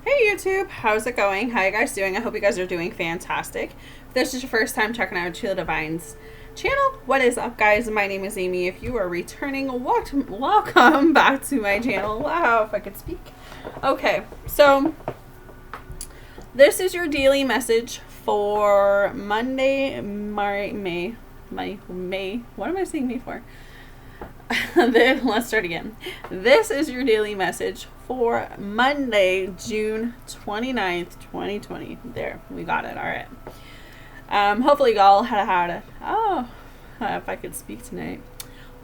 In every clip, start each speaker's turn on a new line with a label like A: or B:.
A: Hey YouTube, how's it going? How you guys doing? I hope you guys are doing fantastic. If this is your first time checking out Chill Divine's channel, what is up guys? My name is Amy. If you are returning, welcome back to my channel. Wow, if I could speak. Okay, so this is your daily message for Monday, May. What am I saying May for? Let's start again. This is your daily message for Monday, June 29th, 2020. There, we got it. All right. Hopefully y'all if I could speak tonight.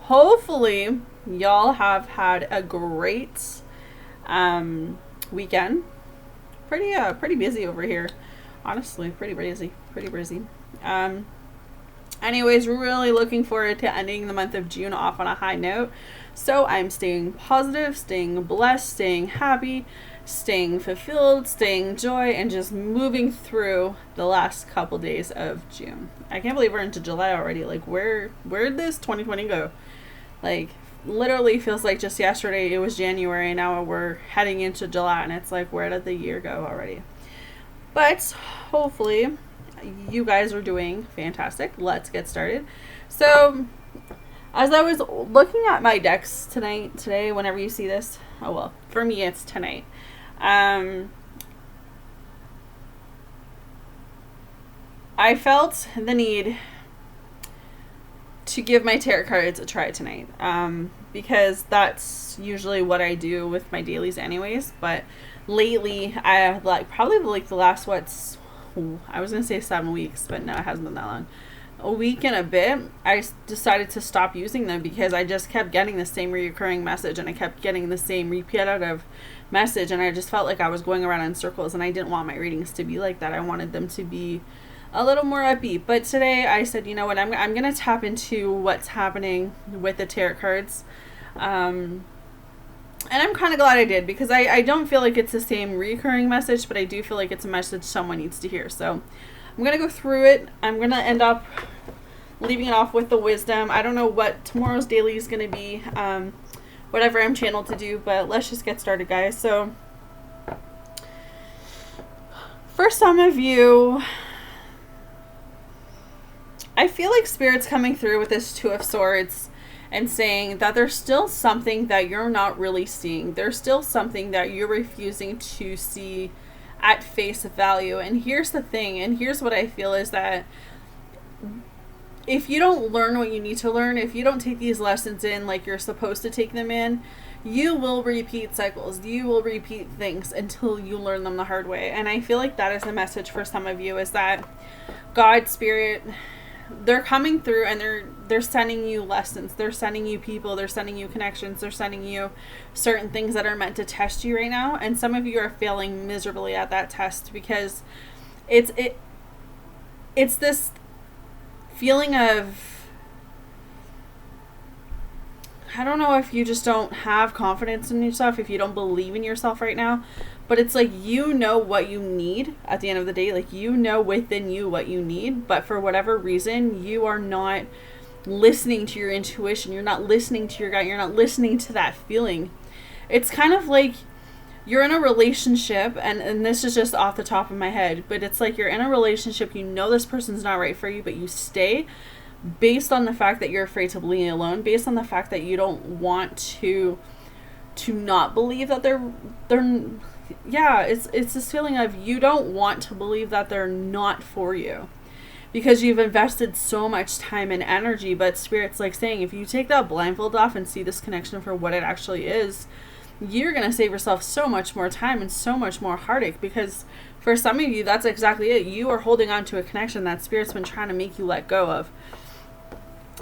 A: Hopefully y'all have had a great weekend. Pretty busy over here. Honestly, pretty busy. Anyways, we're really looking forward to ending the month of June off on a high note. So I'm staying positive, staying blessed, staying happy, staying fulfilled, staying joy, and just moving through the last couple days of June. I can't believe we're into July already. Like, where'd this 2020 go? Like, literally feels like just yesterday it was January, and now we're heading into July, and it's like, where did the year go already? But hopefully you guys are doing fantastic. Let's get started. So as I was looking at my decks today, whenever you see this, oh well, for me it's tonight. I felt the need to give my tarot cards a try tonight, because that's usually what I do with my dailies anyways. But lately, I probably the last I was going to say 7 weeks, but no, it hasn't been that long. A week and a bit, I decided to stop using them because I just kept getting the same recurring message, and I kept getting the same repetitive message, and I just felt like I was going around in circles, and I didn't want my readings to be like that. I wanted them to be a little more upbeat. But today I said, you know what, I'm going to tap into what's happening with the tarot cards. And I'm kind of glad I did, because I don't feel like it's the same recurring message, but I do feel like it's a message someone needs to hear. So I'm going to go through it. I'm going to end up leaving it off with the wisdom. I don't know what tomorrow's daily is going to be, whatever I'm channeled to do, but let's just get started, guys. So for some of you, I feel like Spirit's coming through with this Two of Swords and saying that there's still something that you're not really seeing. There's still something that you're refusing to see at face value. And here's the thing, and here's what I feel, is that if you don't learn what you need to learn, if you don't take these lessons in like you're supposed to take them in, you will repeat cycles. You will repeat things until you learn them the hard way. And I feel like that is the message for some of you, is that God, Spirit, they're coming through, and they're sending you lessons. They're sending you people. They're sending you connections. They're sending you certain things that are meant to test you right now. And some of you are failing miserably at that test, because it's this feeling of, I don't know if you just don't have confidence in yourself, if you don't believe in yourself right now, but it's like, you know what you need at the end of the day. Like, you know within you what you need, but for whatever reason, you are not listening to your intuition. You're not listening to your gut. You're not listening to that feeling. It's kind of like you're in a relationship, and this is just off the top of my head, but it's like you're in a relationship, you know this person's not right for you, but you stay based on the fact that you're afraid to be alone, based on the fact that you don't want to not believe that they're it's this feeling of, you don't want to believe that they're not for you, because you've invested so much time and energy. But Spirit's like saying, if you take that blindfold off and see this connection for what it actually is, you're going to save yourself so much more time and so much more heartache, because for some of you, that's exactly it. You are holding on to a connection that Spirit's been trying to make you let go of.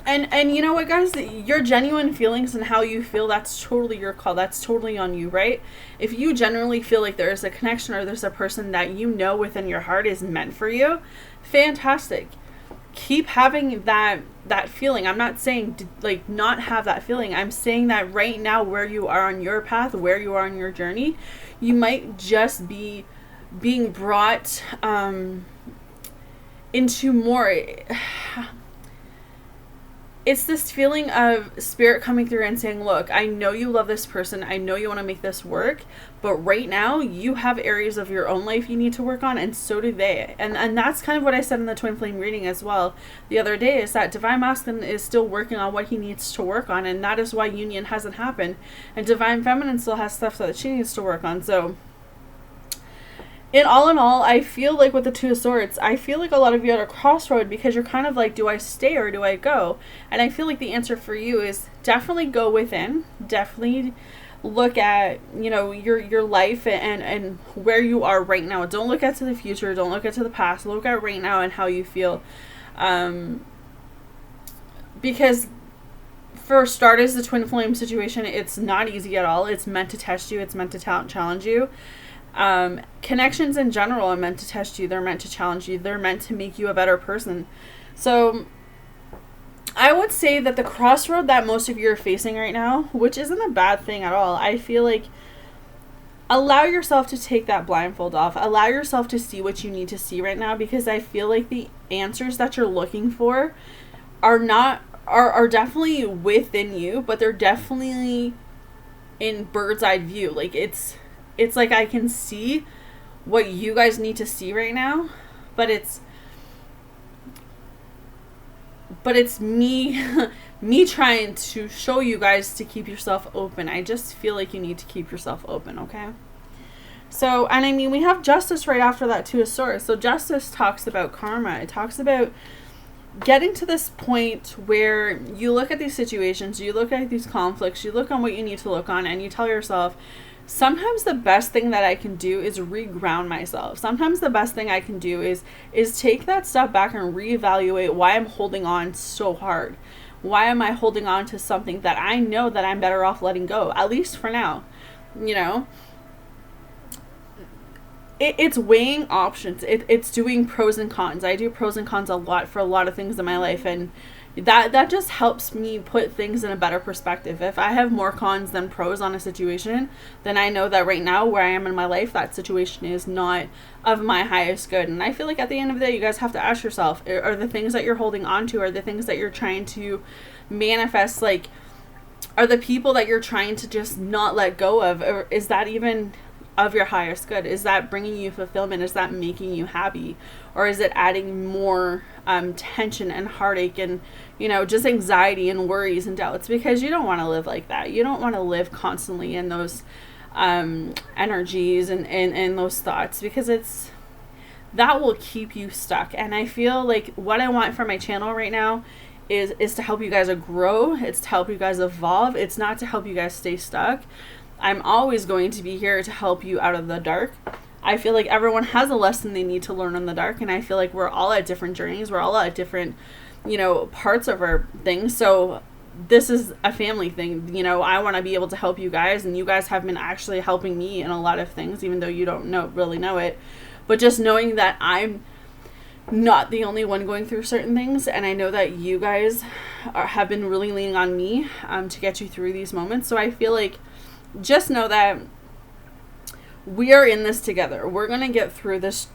A: And you know what, guys? Your genuine feelings and how you feel, that's totally your call. That's totally on you, right? If you genuinely feel like there is a connection, or there's a person that you know within your heart is meant for you, fantastic. Keep having that feeling. I'm not saying like not have that feeling. I'm saying that right now, where you are on your path, where you are on your journey, you might just be being brought into more... it's this feeling of spirit coming through and saying, look, I know you love this person. I know you want to make this work. But right now, you have areas of your own life you need to work on, and so do they. And that's kind of what I said in the Twin Flame reading as well the other day, is that Divine Masculine is still working on what he needs to work on, and that is why union hasn't happened. And Divine Feminine still has stuff that she needs to work on. So in all, I feel like with the Two of Swords, I feel like a lot of you are at a crossroad because you're kind of like, do I stay or do I go? And I feel like the answer for you is definitely go within. Definitely look at, you know, your life and where you are right now. Don't look at to the future. Don't look at to the past. Look at right now and how you feel. Because for starters, the Twin Flame situation, it's not easy at all. It's meant to test you. It's meant to challenge you. Connections in general are meant to test you. They're meant to challenge you. They're meant to make you a better person. So I would say that the crossroad that most of you are facing right now, which isn't a bad thing at all, I feel like allow yourself to take that blindfold off. Allow yourself to see what you need to see right now, because I feel like the answers that you're looking for are definitely within you, but they're definitely in bird's eye view. Like it's like I can see what you guys need to see right now, but it's me me trying to show you guys to keep yourself open. I just feel like you need to keep yourself open, okay? So, and I mean, we have Justice right after that Two of Swords. So Justice talks about karma. It talks about getting to this point where you look at these situations, you look at these conflicts, you look on what you need to look on, and you tell yourself, sometimes the best thing that I can do is reground myself. Sometimes the best thing I can do is take that step back and reevaluate why I'm holding on so hard. Why am I holding on to something that I know that I'm better off letting go, at least for now? You know, it's weighing options. It's doing pros and cons. I do pros and cons a lot for a lot of things in my life, and that just helps me put things in a better perspective. If I have more cons than pros on a situation, then I know that right now where I am in my life, that situation is not of my highest good. And I feel like at the end of the day, you guys have to ask yourself, are the things that you're holding on to, are the things that you're trying to manifest, like, are the people that you're trying to just not let go of, or is that even of your highest good? Is that bringing you fulfillment? Is that making you happy? Or is it adding more tension and heartache and, you know, just anxiety and worries and doubts? Because you don't want to live like that. You don't want to live constantly in those energies and those thoughts, because that will keep you stuck. And I feel like what I want for my channel right now is to help you guys grow. It's to help you guys evolve. It's not to help you guys stay stuck. I'm always going to be here to help you out of the dark. I feel like everyone has a lesson they need to learn in the dark, and I feel like we're all at different journeys. We're all at different, you know, parts of our things. So this is a family thing. You know, I want to be able to help you guys, and you guys have been actually helping me in a lot of things, even though you don't really know it. But just knowing that I'm not the only one going through certain things, and I know that you guys have been really leaning on me to get you through these moments. So I feel like just know that we are in this together. We're going to get through this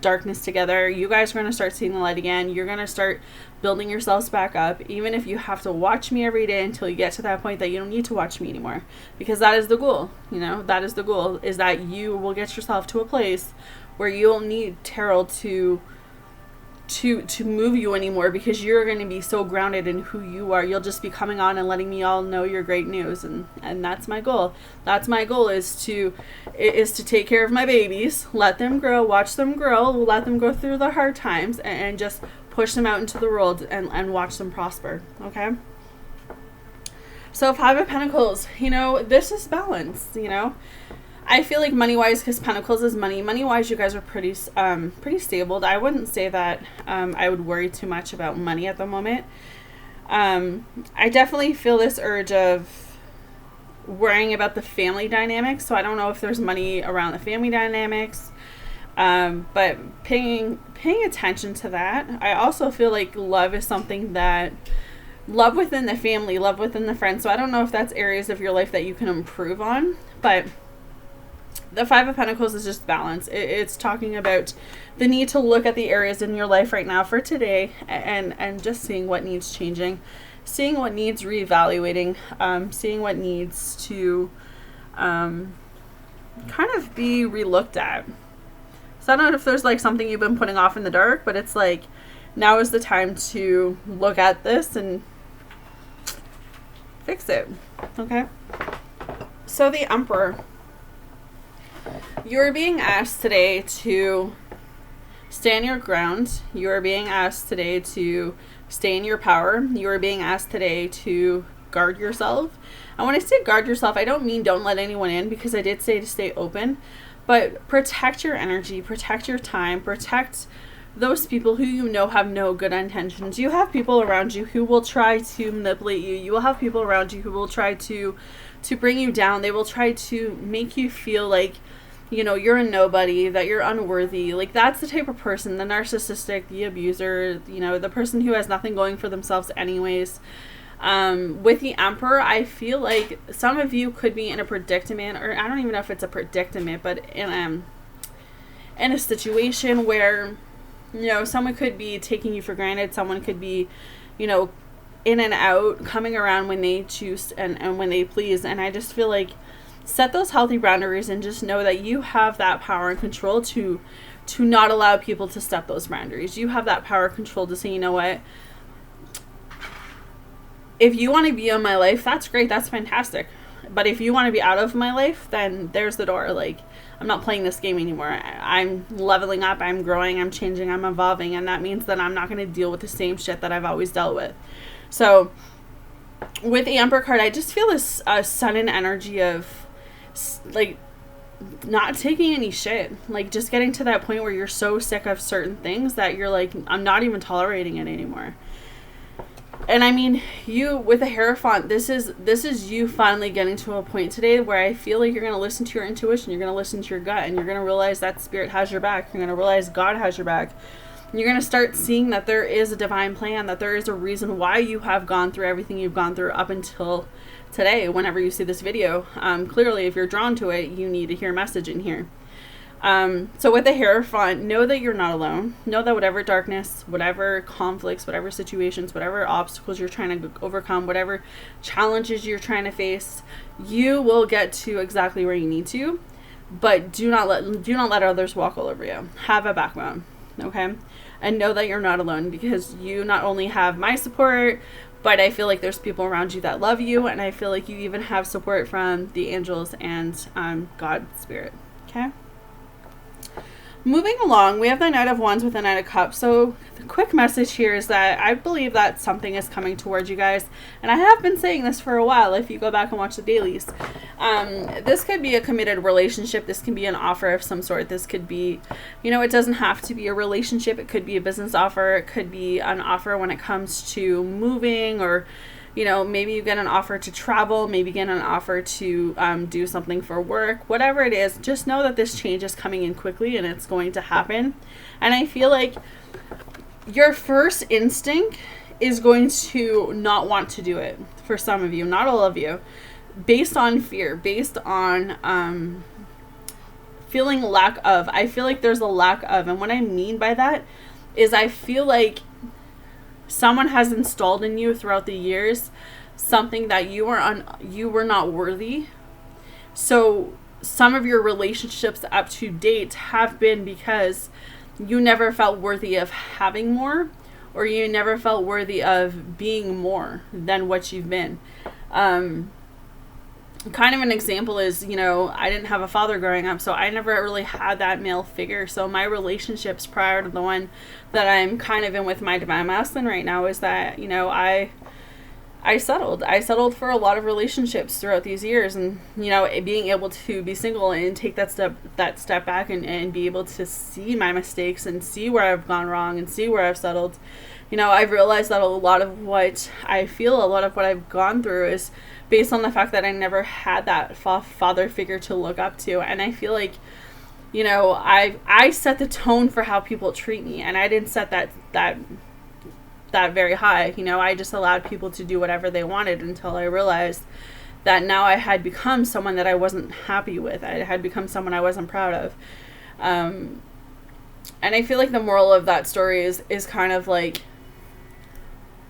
A: darkness together. You guys are going to start seeing the light again. You're going to start building yourselves back up, even if you have to watch me every day until you get to that point that you don't need to watch me anymore, because that is the goal. You know, that is the goal, is that you will get yourself to a place where you don't need tarot to move you anymore, because you're going to be so grounded in who you are. You'll just be coming on and letting me all know your great news, and that's my goal. That's my goal, is to take care of my babies, let them grow, watch them grow, let them go through the hard times, and just push them out into the world and watch them prosper. Okay, so Five of Pentacles, you know, this is balance. You know, I feel like money-wise, because Pentacles is money. Money-wise, you guys are pretty stable. I wouldn't say that I would worry too much about money at the moment. I definitely feel this urge of worrying about the family dynamics. So I don't know if there's money around the family dynamics, but paying attention to that. I also feel like love is something that, love within the family, love within the friends. So I don't know if that's areas of your life that you can improve on, but the Five of Pentacles is just balance. It's talking about the need to look at the areas in your life right now for today and just seeing what needs changing, seeing what needs reevaluating, seeing what needs to kind of be relooked at. So I don't know if there's like something you've been putting off in the dark, but it's like now is the time to look at this and fix it. Okay? So the Emperor. You're being asked today to stand your ground. You are being asked today to stay in your power. You are being asked today to guard yourself. And when I say guard yourself, I don't mean don't let anyone in, because I did say to stay open. But protect your energy, protect your time, protect those people who you know have no good intentions. You have people around you who will try to manipulate you. You will have people around you who will try to bring you down. They will try to make you feel like, you know, you're a nobody, that you're unworthy. Like, that's the type of person, the narcissistic, the abuser, you know, the person who has nothing going for themselves anyways. With the Emperor, I feel like some of you could be in a predicament, or I don't even know if it's a predicament, but in a situation where, you know, someone could be taking you for granted. Someone could be, you know, in and out, coming around when they choose and when they please. And I just feel like set those healthy boundaries and just know that you have that power and control to not allow people to step those boundaries. You have that power and control to say, you know what, if you want to be in my life, that's great, that's fantastic. But if you want to be out of my life, then there's the door. Like, I'm not playing this game anymore. I'm leveling up, I'm growing, I'm changing, I'm evolving, and that means that I'm not going to deal with the same shit that I've always dealt with. So with the Emperor card, I just feel this sudden energy of like not taking any shit, like just getting to that point where you're so sick of certain things that you're like, I'm not even tolerating it anymore. And I mean, you with the Hierophant, this is you finally getting to a point today where I feel like you're going to listen to your intuition, you're going to listen to your gut, and you're going to realize that Spirit has your back. You're going to realize God has your back. And you're going to start seeing that there is a divine plan, that there is a reason why you have gone through everything you've gone through up until today. Whenever you see this video, clearly if you're drawn to it, you need to hear a message in here. So with the Hierophant, know that you're not alone. Know that whatever darkness, whatever conflicts, whatever situations, whatever obstacles you're trying to overcome, whatever challenges you're trying to face, you will get to exactly where you need to. But do not let others walk all over you. Have a backbone, okay? And know that you're not alone, because you not only have my support, but I feel like there's people around you that love you, and I feel like you even have support from the angels and God, Spirit, okay? Moving along, we have the Knight of Wands with the Knight of Cups. So the quick message here is that I believe that something is coming towards you guys. And I have been saying this for a while if you go back and watch the dailies. This could be a committed relationship. This can be an offer of some sort. This could be, you know, it doesn't have to be a relationship. It could be a business offer. It could be an offer when it comes to moving, or, you know, maybe you get an offer to travel, maybe get an offer to do something for work, whatever it is. Just know that this change is coming in quickly and it's going to happen. And I feel like your first instinct is going to not want to do it for some of you, not all of you, based on fear, based on feeling lack of. I feel like there's a lack of, and what I mean by that is I feel like someone has installed in you throughout the years something that you were not worthy. So some of your relationships up to date have been because you never felt worthy of having more, or you never felt worthy of being more than what you've been. Kind of an example is, you know, I didn't have a father growing up, so I never really had that male figure. So my relationships prior to the one that I'm kind of in with my divine masculine right now is that, you know, I settled for a lot of relationships throughout these years, and, you know, being able to be single and take that step back and be able to see my mistakes and see where I've gone wrong and see where I've settled. You know, I've realized that a lot of what I've gone through is based on the fact that I never had that father figure to look up to. And I feel like, you know, I set the tone for how people treat me, and I didn't set that very high. You know, I just allowed people to do whatever they wanted until I realized that now I had become someone that I wasn't happy with. I had become someone I wasn't proud of. And I feel like the moral of that story is kind of like,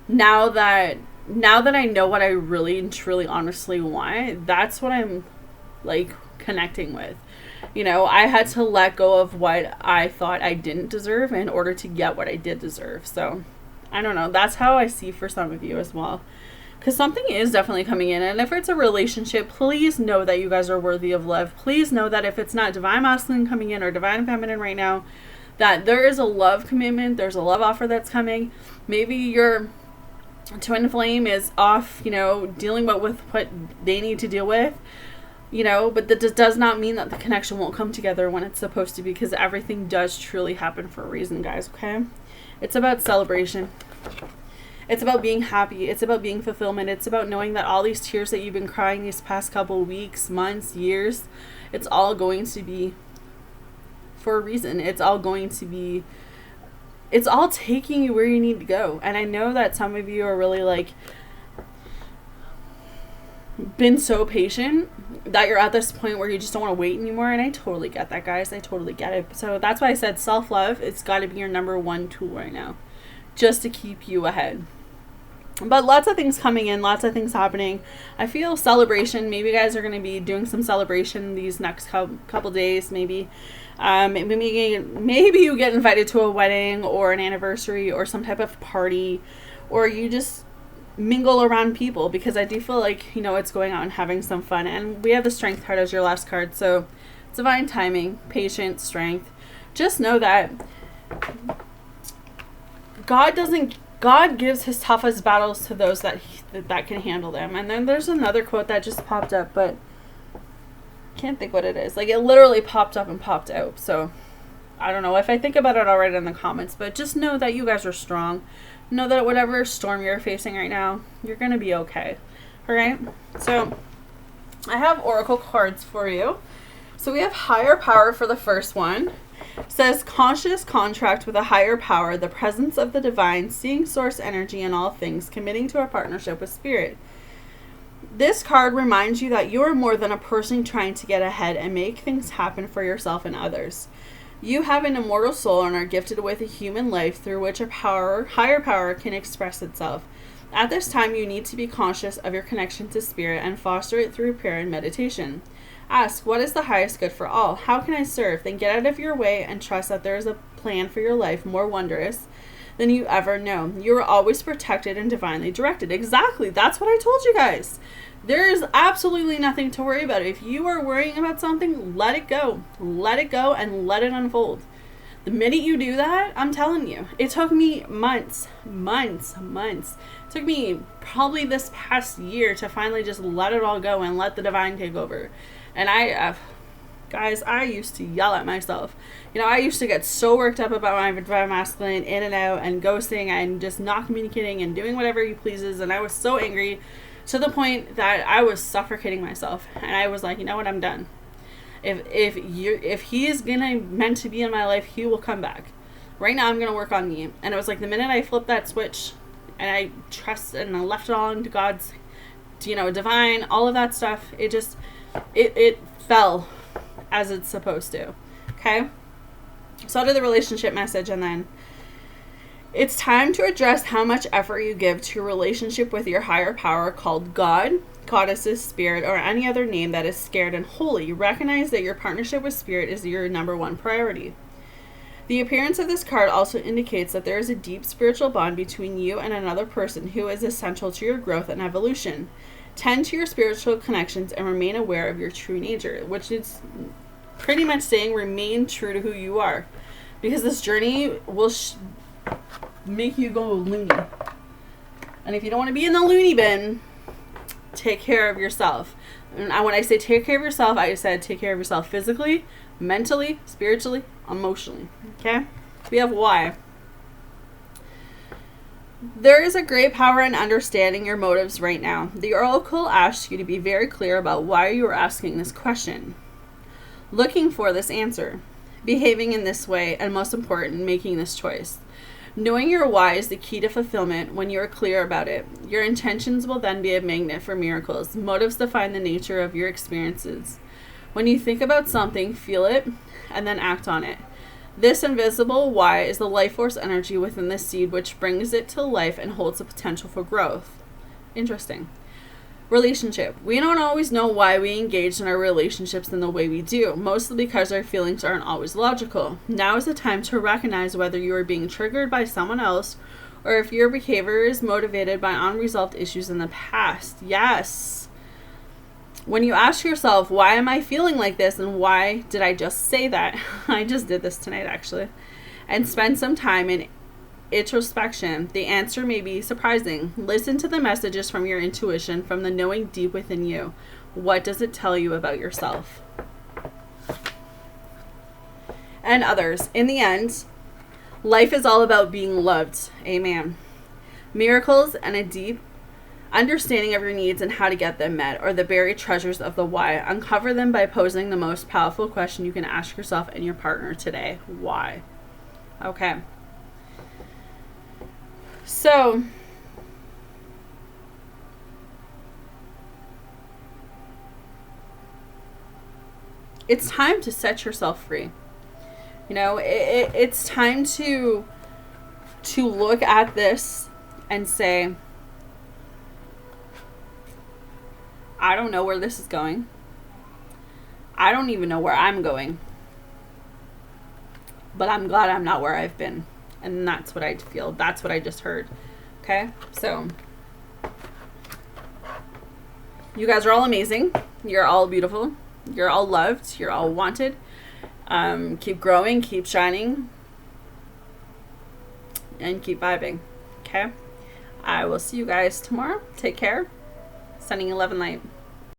A: now that now that I know what I really and truly honestly want, that's what I'm like connecting with. You know, I had to let go of what I thought I didn't deserve in order to get what I did deserve. So I don't know. That's how I see for some of you as well. Because something is definitely coming in. And if it's a relationship, please know that you guys are worthy of love. Please know that if it's not divine masculine coming in or divine feminine right now, that there is a love commitment. There's a love offer that's coming. Maybe your twin flame is off, you know, dealing with what they need to deal with. You know, but that does not mean that the connection won't come together when it's supposed to, because everything does truly happen for a reason, guys, okay? It's about celebration. It's about being happy. It's about being fulfillment. It's about knowing that all these tears that you've been crying these past couple weeks, months, years, it's all going to be for a reason. It's all going to be, it's all taking you where you need to go. And I know that some of you are really like, been so patient that you're at this point where you just don't want to wait anymore, and I totally get that, guys. I totally get it. So that's why I said self-love, it's got to be your number one tool right now, just to keep you ahead. But lots of things coming in, lots of things happening. I feel celebration. Maybe you guys are going to be doing some celebration these next couple days. Maybe maybe you get invited to a wedding or an anniversary or some type of party, or you just mingle around people, because I do feel like, you know, it's going out and having some fun. And we have the strength card as your last card, so it's divine timing, patience, strength. Just know that God gives his toughest battles to those that can handle them. And then there's another quote that just popped up, but can't think what it is. Like, it literally popped up and popped out. So I don't know. If I think about it, I'll write it in the comments. But just know that you guys are strong. Know that whatever storm you're facing right now, you're going to be okay. All right? So I have oracle cards for you. So we have higher power for the first one. It says conscious contract with a higher power, the presence of the divine, seeing source energy in all things, committing to a partnership with spirit. This card reminds you that you are more than a person trying to get ahead and make things happen for yourself and others. You have an immortal soul and are gifted with a human life through which a higher power can express itself. At this time, you need to be conscious of your connection to spirit and foster it through prayer and meditation. Ask, what is the highest good for all? How can I serve? Then get out of your way and trust that there is a plan for your life more wondrous than you ever know. You are always protected and divinely directed. Exactly. That's what I told you guys. There is absolutely nothing to worry about. If you are worrying about something, let it go. Let it go and let it unfold. The minute you do that, I'm telling you, it took me months. It took me probably this past year to finally just let it all go and let the divine take over. And guys, I used to yell at myself. You know, I used to get so worked up about my divine masculine in and out and ghosting and just not communicating and doing whatever he pleases. And I was so angry to the point that I was suffocating myself. And I was like, you know what, I'm done. If he is meant to be in my life, he will come back. Right now, I'm gonna work on me. And it was like the minute I flipped that switch, and I trusted and I left it all into God's, divine, all of that stuff. It fell as it's supposed to. Okay. So out of the relationship message, and then it's time to address how much effort you give to a relationship with your higher power called God, goddesses, spirit, or any other name that is scared and holy. Recognize that your partnership with spirit is your number one priority. The appearance of this card also indicates that there is a deep spiritual bond between you and another person who is essential to your growth and evolution. Tend to your spiritual connections and remain aware of your true nature, which is pretty much saying remain true to who you are, because this journey will make you go loony. And if you don't want to be in the loony bin, take care of yourself. And when I say take care of yourself, I said take care of yourself physically, mentally, spiritually, emotionally. Okay? We have why. There is a great power in understanding your motives right now. The oracle asks you to be very clear about why you are asking this question, looking for this answer, behaving in this way, and most important, making this choice. Knowing your why is the key to fulfillment. When you are clear about it, your intentions will then be a magnet for miracles. Motives define the nature of your experiences. When you think about something, feel it, and then act on it. This invisible why is the life force energy within the seed, which brings it to life and holds the potential for growth. Interesting. Relationship. We don't always know why we engage in our relationships in the way we do, mostly because our feelings aren't always logical. Now is the time to recognize whether you are being triggered by someone else or if your behavior is motivated by unresolved issues in the past. Yes. When you ask yourself, why am I feeling like this and why did I just say that? I just did this tonight actually. And spend some time in introspection. The answer may be surprising. Listen to the messages from your intuition, from the knowing deep within you. What does it tell you about yourself and others? In the end, life is all about being loved. Amen. Miracles and a deep understanding of your needs and how to get them met, or the buried treasures of the why. Uncover them by posing the most powerful question you can ask yourself and your partner today. Why? Okay. So, it's time to set yourself free. You know, it's time to look at this and say, I don't know where this is going. I don't even know where I'm going. But I'm glad I'm not where I've been. And that's what I feel. That's what I just heard. Okay? So, you guys are all amazing. You're all beautiful. You're all loved. You're all wanted. Keep growing. Keep shining. And keep vibing. Okay? I will see you guys tomorrow. Take care. Sending 11 light.